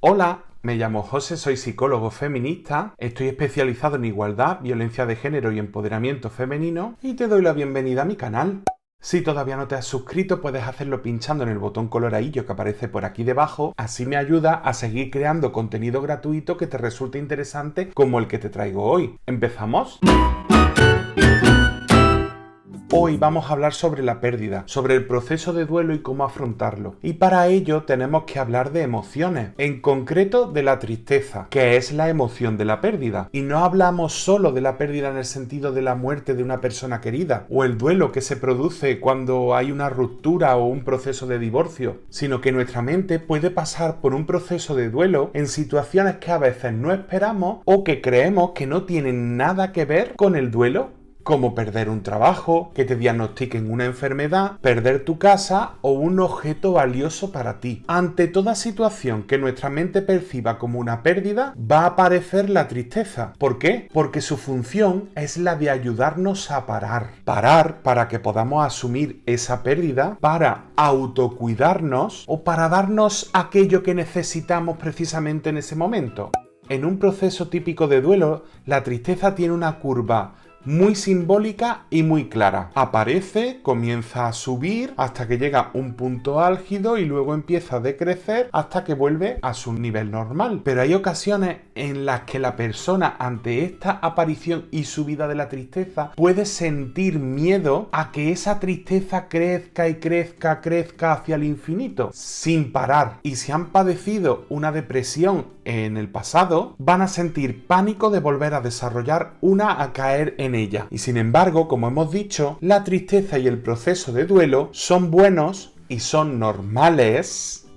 Hola, me llamo José, soy psicólogo feminista, estoy especializado en igualdad, violencia de género y empoderamiento femenino y te doy la bienvenida a mi canal. Si todavía no te has suscrito, puedes hacerlo pinchando en el botón coloradillo que aparece por aquí debajo, así me ayuda a seguir creando contenido gratuito que te resulte interesante como el que te traigo hoy. ¿Empezamos? Hoy vamos a hablar sobre la pérdida, sobre el proceso de duelo y cómo afrontarlo. Y para ello tenemos que hablar de emociones, en concreto de la tristeza, que es la emoción de la pérdida. Y no hablamos solo de la pérdida en el sentido de la muerte de una persona querida, o el duelo que se produce cuando hay una ruptura o un proceso de divorcio, sino que nuestra mente puede pasar por un proceso de duelo en situaciones que a veces no esperamos o que creemos que no tienen nada que ver con el duelo, como perder un trabajo, que te diagnostiquen una enfermedad, perder tu casa o un objeto valioso para ti. Ante toda situación que nuestra mente perciba como una pérdida, va a aparecer la tristeza. ¿Por qué? Porque su función es la de ayudarnos a parar. Parar para que podamos asumir esa pérdida, para autocuidarnos o para darnos aquello que necesitamos precisamente en ese momento. En un proceso típico de duelo, la tristeza tiene una curva muy simbólica y muy clara. Aparece, comienza a subir hasta que llega a un punto álgido y luego empieza a decrecer hasta que vuelve a su nivel normal. Pero hay ocasiones en las que la persona, ante esta aparición y subida de la tristeza, puede sentir miedo a que esa tristeza crezca y crezca hacia el infinito sin parar. Y si han padecido una depresión en el pasado, van a sentir pánico de volver a desarrollar una, a caer en ella. Y sin embargo, como hemos dicho, la tristeza y el proceso de duelo son buenos y son normales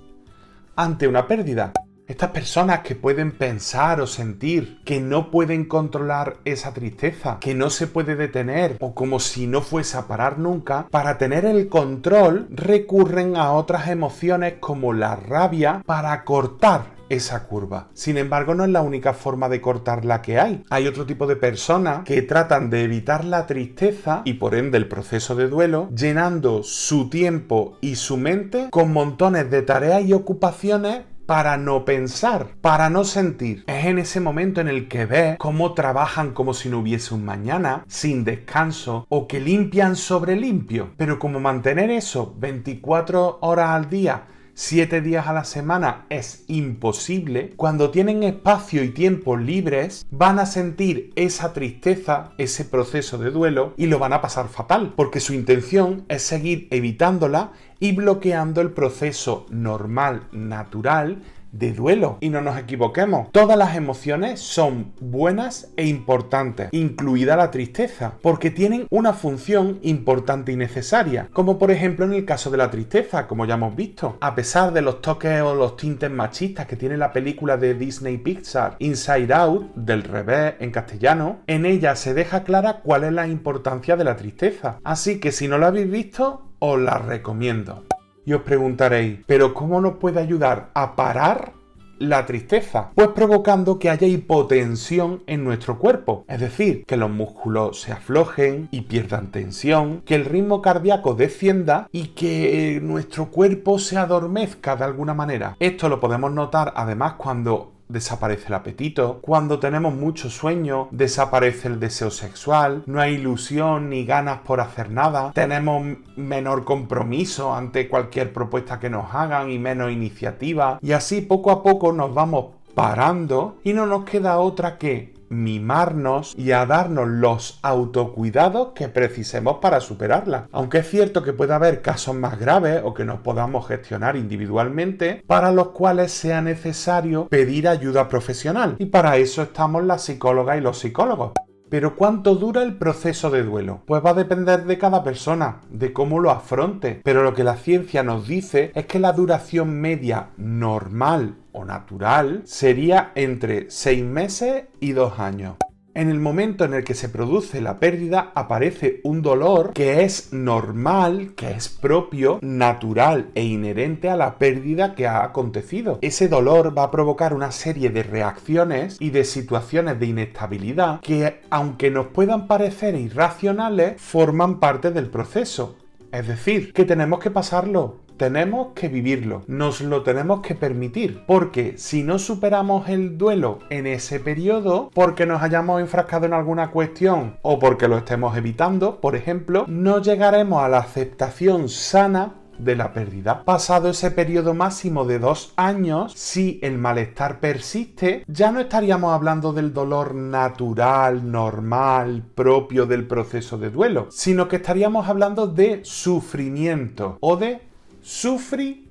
ante una pérdida. Estas personas que pueden pensar o sentir que no pueden controlar esa tristeza, que no se puede detener o como si no fuese a parar nunca, para tener el control recurren a otras emociones como la rabia para cortar esa curva. Sin embargo, no es la única forma de cortarla que hay. Hay otro tipo de personas que tratan de evitar la tristeza y por ende el proceso de duelo, llenando su tiempo y su mente con montones de tareas y ocupaciones para no pensar, para no sentir. Es en ese momento en el que ves cómo trabajan como si no hubiese un mañana, sin descanso, o que limpian sobre limpio. Pero como mantener eso 24 horas al día, 7 días a la semana es imposible, cuando tienen espacio y tiempo libres, van a sentir esa tristeza, ese proceso de duelo, y lo van a pasar fatal, porque su intención es seguir evitándola y bloqueando el proceso normal, natural, de duelo. Y no nos equivoquemos, todas las emociones son buenas e importantes, incluida la tristeza, porque tienen una función importante y necesaria, como por ejemplo en el caso de la tristeza, como ya hemos visto. A pesar de los toques o los tintes machistas que tiene la película de Disney Pixar Inside Out, del revés en castellano, en ella se deja clara cuál es la importancia de la tristeza. Así que si no la habéis visto, os la recomiendo. Y os preguntaréis, ¿pero cómo nos puede ayudar a parar la tristeza? Pues provocando que haya hipotensión en nuestro cuerpo, es decir, que los músculos se aflojen y pierdan tensión, que el ritmo cardíaco descienda y que nuestro cuerpo se adormezca de alguna manera. Esto lo podemos notar además cuando desaparece el apetito, cuando tenemos mucho sueño, desaparece el deseo sexual, no hay ilusión ni ganas por hacer nada, tenemos menor compromiso ante cualquier propuesta que nos hagan y menos iniciativa, y así poco a poco nos vamos parando y no nos queda otra que mimarnos y a darnos los autocuidados que precisemos para superarla. Aunque es cierto que puede haber casos más graves o que nos podamos gestionar individualmente, para los cuales sea necesario pedir ayuda profesional. Y para eso estamos las psicólogas y los psicólogos. ¿Pero cuánto dura el proceso de duelo? Pues va a depender de cada persona, de cómo lo afronte. Pero lo que la ciencia nos dice es que la duración media normal o natural sería entre 6 meses y 2 años. En el momento en el que se produce la pérdida aparece un dolor que es normal, que es propio, natural e inherente a la pérdida que ha acontecido. Ese dolor va a provocar una serie de reacciones y de situaciones de inestabilidad que, aunque nos puedan parecer irracionales, forman parte del proceso. Es decir, que tenemos que pasarlo, tenemos que vivirlo, nos lo tenemos que permitir, porque si no superamos el duelo en ese periodo, porque nos hayamos enfrascado en alguna cuestión o porque lo estemos evitando, por ejemplo, no llegaremos a la aceptación sana de la pérdida. Pasado ese periodo máximo de 2 años, si el malestar persiste, ya no estaríamos hablando del dolor natural, normal, propio del proceso de duelo, sino que estaríamos hablando de sufrimiento o de sufrimiento.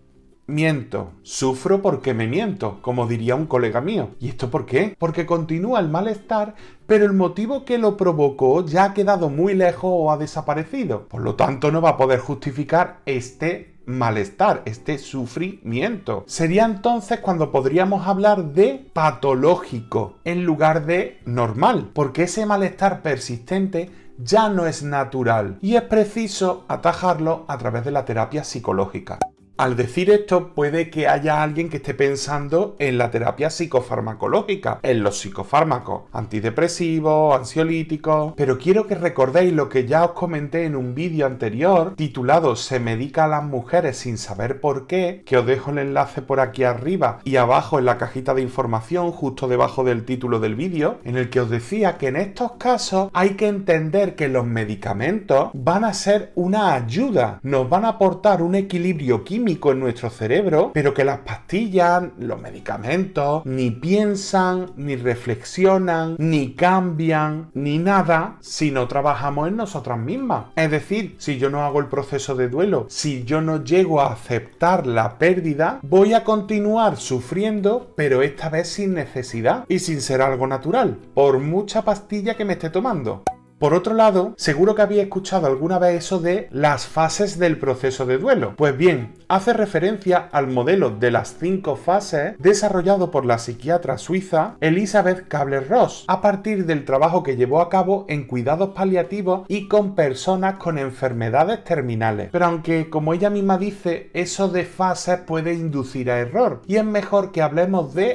Sufro porque me miento, como diría un colega mío. ¿Y esto por qué? Porque continúa el malestar, pero el motivo que lo provocó ya ha quedado muy lejos o ha desaparecido. Por lo tanto, no va a poder justificar este malestar, este sufrimiento. Sería entonces cuando podríamos hablar de patológico en lugar de normal, porque ese malestar persistente ya no es natural y es preciso atajarlo a través de la terapia psicológica. Al decir esto, puede que haya alguien que esté pensando en la terapia psicofarmacológica, en los psicofármacos, antidepresivos, ansiolíticos, pero quiero que recordéis lo que ya os comenté en un vídeo anterior titulado "Se medica a las mujeres sin saber por qué", que os dejo el enlace por aquí arriba y abajo en la cajita de información, justo debajo del título del vídeo, en el que os decía que en estos casos hay que entender que los medicamentos van a ser una ayuda, nos van a aportar un equilibrio químico en nuestro cerebro, pero que las pastillas, los medicamentos, ni piensan, ni reflexionan, ni cambian, ni nada si no trabajamos en nosotras mismas. Es decir, si yo no hago el proceso de duelo, si yo no llego a aceptar la pérdida, voy a continuar sufriendo, pero esta vez sin necesidad y sin ser algo natural, por mucha pastilla que me esté tomando. Por otro lado, seguro que habéis escuchado alguna vez eso de las fases del proceso de duelo. Pues bien, hace referencia al modelo de las 5 fases desarrollado por la psiquiatra suiza Elisabeth Kübler-Ross, a partir del trabajo que llevó a cabo en cuidados paliativos y con personas con enfermedades terminales. Pero aunque, como ella misma dice, eso de fases puede inducir a error, y es mejor que hablemos de...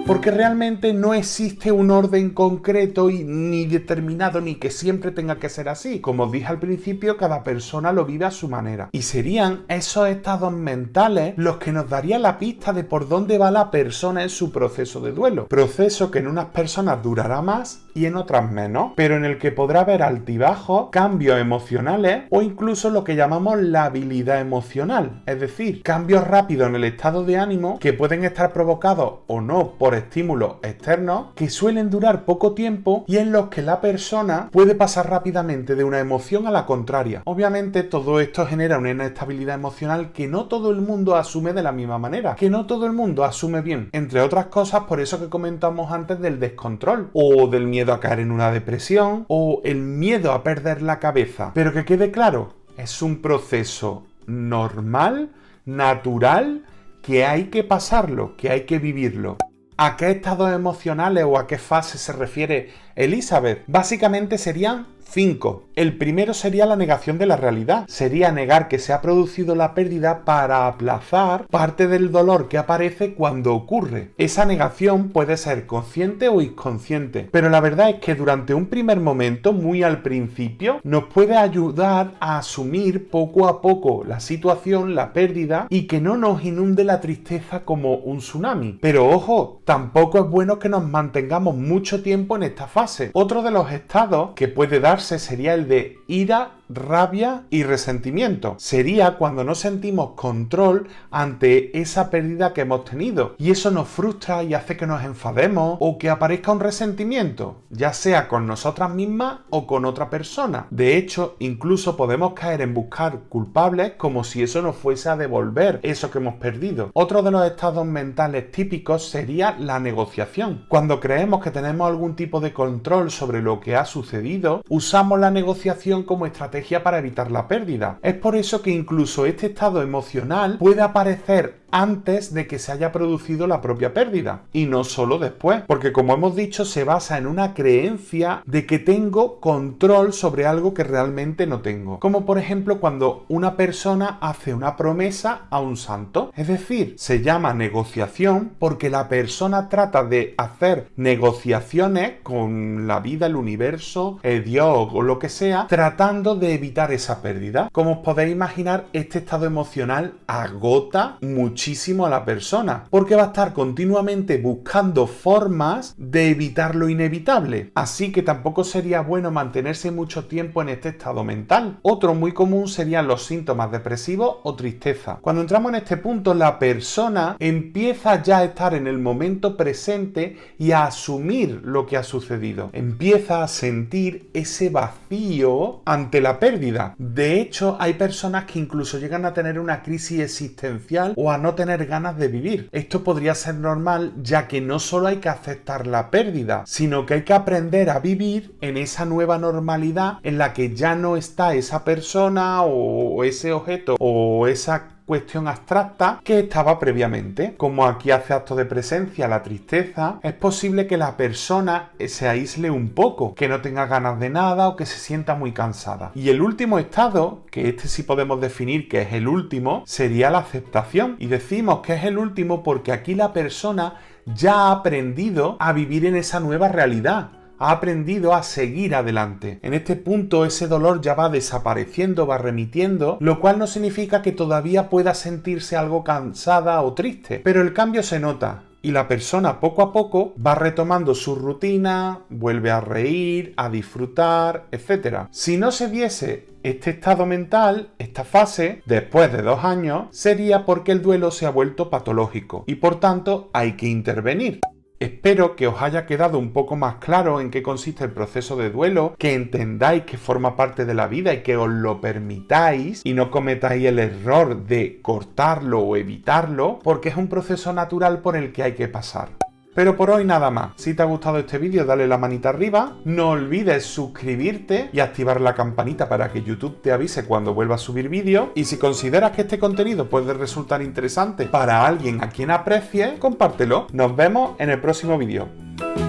porque realmente no existe un orden concreto ni determinado, ni que siempre tenga que ser así. Como os dije al principio, cada persona lo vive a su manera. Y serían esos estados mentales los que nos darían la pista de por dónde va la persona en su proceso de duelo. Proceso que en unas personas durará más y en otras menos, pero en el que podrá haber altibajos, cambios emocionales o incluso lo que llamamos la habilidad emocional. Es decir, cambios rápidos en el estado de ánimo que pueden estar provocados o no por estímulos externos que suelen durar poco tiempo y en los que la persona puede pasar rápidamente de una emoción a la contraria. Obviamente todo esto genera una inestabilidad emocional que no todo el mundo asume de la misma manera, que no todo el mundo asume bien, entre otras cosas por eso que comentamos antes del descontrol o del miedo a caer en una depresión o el miedo a perder la cabeza. Pero que quede claro, es un proceso normal, natural, que hay que pasarlo, que hay que vivirlo. ¿A qué estados emocionales o a qué fase se refiere Elisabeth? Básicamente serían 5. El primero sería la negación de la realidad. Sería negar que se ha producido la pérdida para aplazar parte del dolor que aparece cuando ocurre. Esa negación puede ser consciente o inconsciente, pero la verdad es que durante un primer momento, muy al principio, nos puede ayudar a asumir poco a poco la situación, la pérdida, y que no nos inunde la tristeza como un tsunami. Pero ojo, tampoco es bueno que nos mantengamos mucho tiempo en esta fase. Otro de los estados que puede darse sería el de ira, rabia y resentimiento. Sería cuando no sentimos control ante esa pérdida que hemos tenido y eso nos frustra y hace que nos enfademos o que aparezca un resentimiento, ya sea con nosotras mismas o con otra persona. De hecho, incluso podemos caer en buscar culpables como si eso nos fuese a devolver eso que hemos perdido. Otro de los estados mentales típicos sería la negociación. Cuando creemos que tenemos algún tipo de control sobre lo que ha sucedido, usamos la negociación como estrategia para evitar la pérdida. Es por eso que incluso este estado emocional puede aparecer antes de que se haya producido la propia pérdida y no solo después, porque como hemos dicho se basa en una creencia de que tengo control sobre algo que realmente no tengo, como por ejemplo cuando una persona hace una promesa a un santo, es decir, se llama negociación porque la persona trata de hacer negociaciones con la vida, el universo, Dios o lo que sea, tratando de evitar esa pérdida. Como os podéis imaginar, este estado emocional agota muchísimo a la persona, porque va a estar continuamente buscando formas de evitar lo inevitable. Así que tampoco sería bueno mantenerse mucho tiempo en este estado mental. Otro muy común serían los síntomas depresivos o tristeza. Cuando entramos en este punto, la persona empieza ya a estar en el momento presente y a asumir lo que ha sucedido. Empieza a sentir ese vacío ante la pérdida. De hecho, hay personas que incluso llegan a tener una crisis existencial o a no tener ganas de vivir. Esto podría ser normal, ya que no solo hay que aceptar la pérdida, sino que hay que aprender a vivir en esa nueva normalidad en la que ya no está esa persona o ese objeto o esa cuestión abstracta que estaba previamente. Como aquí hace acto de presencia la tristeza, es posible que la persona se aísle un poco, que no tenga ganas de nada o que se sienta muy cansada. Y el último estado, que este sí podemos definir que es el último, sería la aceptación. Y decimos que es el último porque aquí la persona ya ha aprendido a vivir en esa nueva realidad. Ha aprendido a seguir adelante. En este punto ese dolor ya va desapareciendo, va remitiendo, lo cual no significa que todavía pueda sentirse algo cansada o triste, pero el cambio se nota. Y la persona poco a poco va retomando su rutina, vuelve a reír, a disfrutar, etc. Si no se diese este estado mental, esta fase, después de 2 años, sería porque el duelo se ha vuelto patológico y por tanto hay que intervenir. Espero que os haya quedado un poco más claro en qué consiste el proceso de duelo, que entendáis que forma parte de la vida y que os lo permitáis y no cometáis el error de cortarlo o evitarlo, porque es un proceso natural por el que hay que pasar. Pero por hoy nada más. Si te ha gustado este vídeo, dale la manita arriba. No olvides suscribirte y activar la campanita para que YouTube te avise cuando vuelva a subir vídeos. Y si consideras que este contenido puede resultar interesante para alguien a quien aprecie, compártelo. Nos vemos en el próximo vídeo.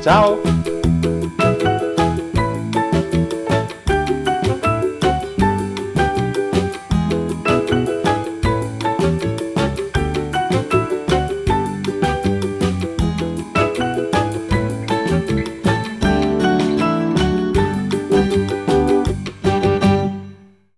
¡Chao!